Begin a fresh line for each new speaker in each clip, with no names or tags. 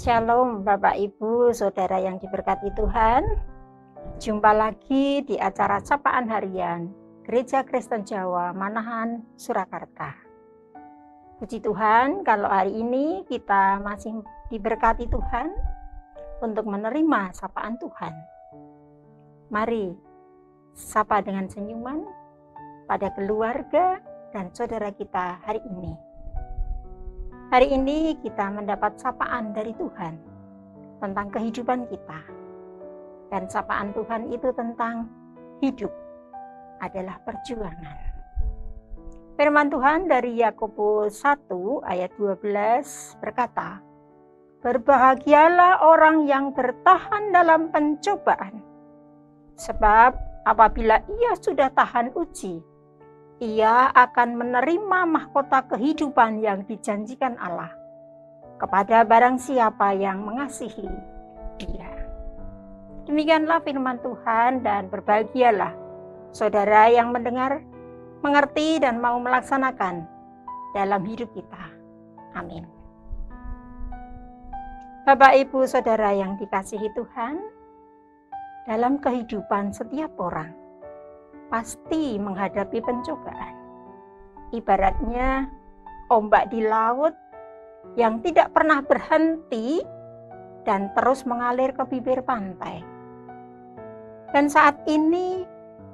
Shalom Bapak Ibu Saudara yang diberkati Tuhan. Jumpa lagi di acara Sapaan Harian Gereja Kristen Jawa Manahan, Surakarta. Puji Tuhan kalau hari ini kita masih diberkati Tuhan untuk menerima sapaan Tuhan. Mari sapa dengan senyuman pada keluarga dan saudara kita hari ini. Hari ini kita mendapat sapaan dari Tuhan tentang kehidupan kita. Dan sapaan Tuhan itu tentang hidup adalah perjuangan. Firman Tuhan dari Yakobus 1 ayat 12 berkata, "Berbahagialah orang yang bertahan dalam pencobaan, sebab apabila ia sudah tahan uji, ia akan menerima mahkota kehidupan yang dijanjikan Allah kepada barang siapa yang mengasihi Dia." Demikianlah firman Tuhan, dan berbahagialah saudara yang mendengar, mengerti, dan mau melaksanakan dalam hidup kita. Amin. Bapak, Ibu, Saudara yang dikasihi Tuhan, dalam kehidupan setiap orang pasti menghadapi pencobaan. Ibaratnya ombak di laut yang tidak pernah berhenti dan terus mengalir ke bibir pantai. Dan saat ini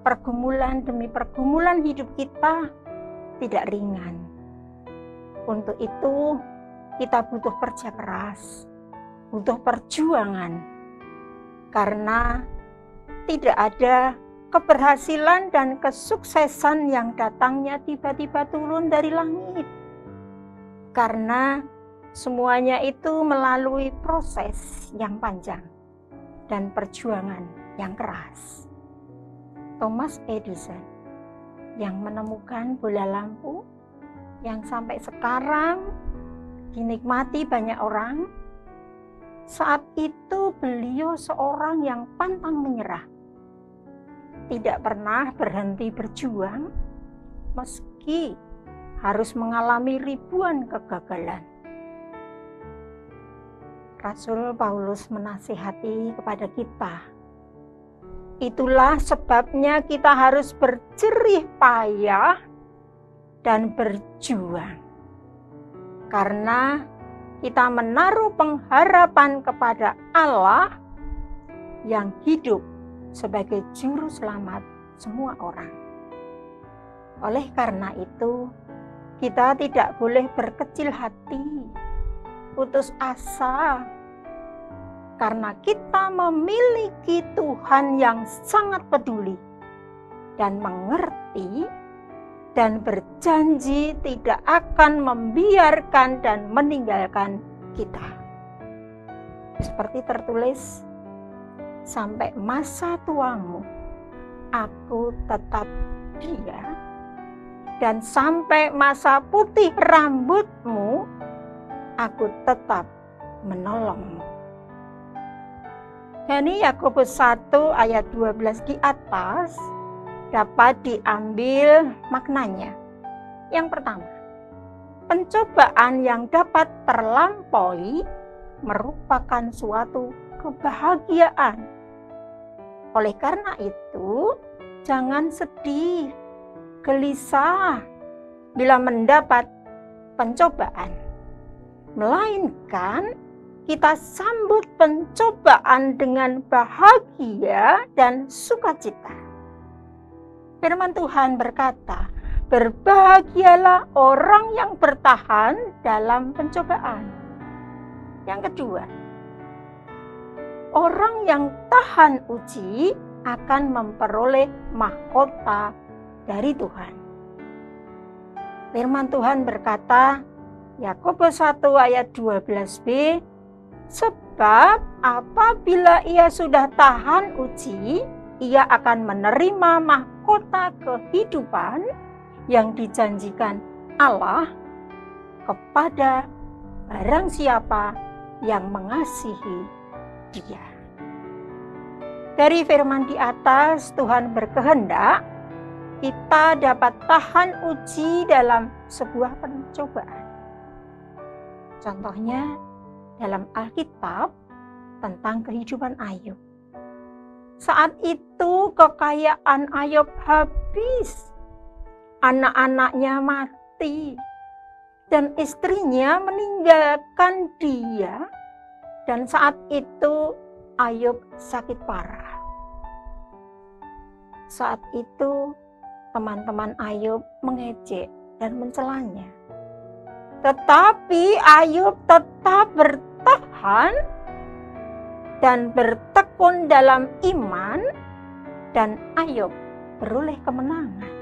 pergumulan demi pergumulan hidup kita tidak ringan. Untuk itu kita butuh kerja keras, butuh perjuangan, karena tidak ada keberhasilan dan kesuksesan yang datangnya tiba-tiba turun dari langit. Karena semuanya itu melalui proses yang panjang dan perjuangan yang keras. Thomas Edison yang menemukan bola lampu yang sampai sekarang dinikmati banyak orang, saat itu beliau seorang yang pantang menyerah. Tidak pernah berhenti berjuang meski harus mengalami ribuan kegagalan. Rasul Paulus menasihati kepada kita, itulah sebabnya kita harus berjerih payah dan berjuang, karena kita menaruh pengharapan kepada Allah yang hidup sebagai juru selamat semua orang. Oleh karena itu, kita tidak boleh berkecil hati, putus asa, karena kita memiliki Tuhan yang sangat peduli dan mengerti dan berjanji tidak akan membiarkan dan meninggalkan kita. Seperti tertulis, sampai masa tuamu, aku tetap Dia, dan sampai masa putih rambutmu, aku tetap menolongmu. Dari Yakobus 1 ayat 12 di atas dapat diambil maknanya. Yang pertama, pencobaan yang dapat terlampaui merupakan suatu kebahagiaan. Oleh karena itu, jangan sedih, gelisah bila mendapat pencobaan, melainkan kita sambut pencobaan dengan bahagia dan sukacita. Firman Tuhan berkata, berbahagialah orang yang bertahan dalam pencobaan. Yang kedua, orang yang tahan uji akan memperoleh mahkota dari Tuhan. Firman Tuhan berkata, Yakobus 1 ayat 12b, sebab apabila ia sudah tahan uji, ia akan menerima mahkota kehidupan yang dijanjikan Allah kepada barang siapa yang mengasihi Dia. Dari firman di atas, Tuhan berkehendak kita dapat tahan uji dalam sebuah pencobaan. Contohnya, dalam Alkitab tentang kehidupan Ayub. Saat itu kekayaan Ayub habis, anak-anaknya mati, dan istrinya meninggalkan dia, dan saat itu Ayub sakit parah. Saat itu teman-teman Ayub mengejek dan mencelanya. Tetapi Ayub tetap bertahan dan bertekun dalam iman, dan Ayub beroleh kemenangan.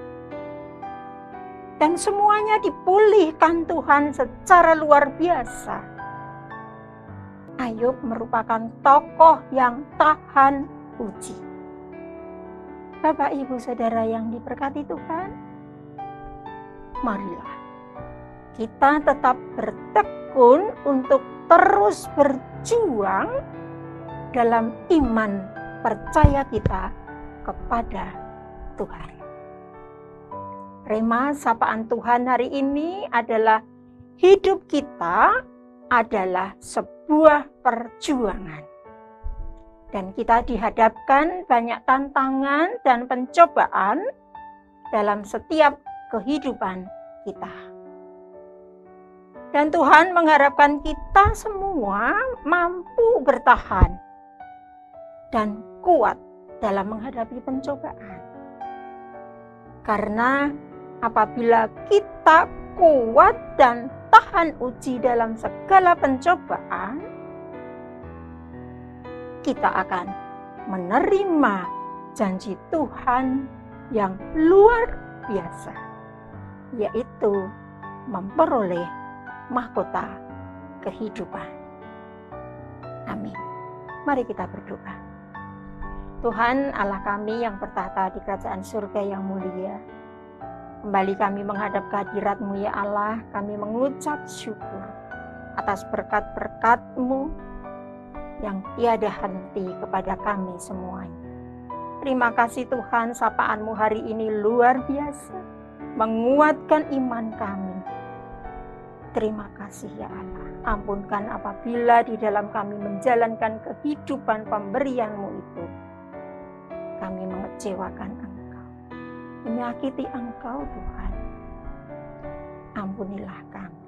Dan semuanya dipulihkan Tuhan secara luar biasa. Ayub merupakan tokoh yang tahan uji. Bapak, Ibu, Saudara yang diberkati Tuhan, marilah kita tetap bertekun untuk terus berjuang dalam iman percaya kita kepada Tuhan. Rema sapaan Tuhan hari ini adalah hidup kita adalah sebuah perjuangan. Dan kita dihadapkan banyak tantangan dan pencobaan dalam setiap kehidupan kita. Dan Tuhan mengharapkan kita semua mampu bertahan dan kuat dalam menghadapi pencobaan. Karena apabila kita kuat dan tahan uji dalam segala pencobaan, kita akan menerima janji Tuhan yang luar biasa, yaitu memperoleh mahkota kehidupan. Amin. Mari kita berdoa. Tuhan Allah kami yang bertahta di kerajaan surga yang mulia, kembali kami menghadap kehadirat-Mu ya Allah. Kami mengucap syukur atas berkat-berkat-Mu yang tiada henti kepada kami semuanya. Terima kasih Tuhan, sapaan-Mu hari ini luar biasa, menguatkan iman kami. Terima kasih ya Allah. Ampunkan apabila di dalam kami menjalankan kehidupan pemberian-Mu itu, kami mengecewakan Engkau, menyakiti Engkau Tuhan. Ampunilah kami.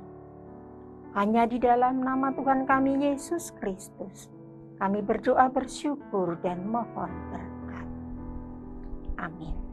Hanya di dalam nama Tuhan kami Yesus Kristus, kami berdoa bersyukur dan mohon berkat. Amin.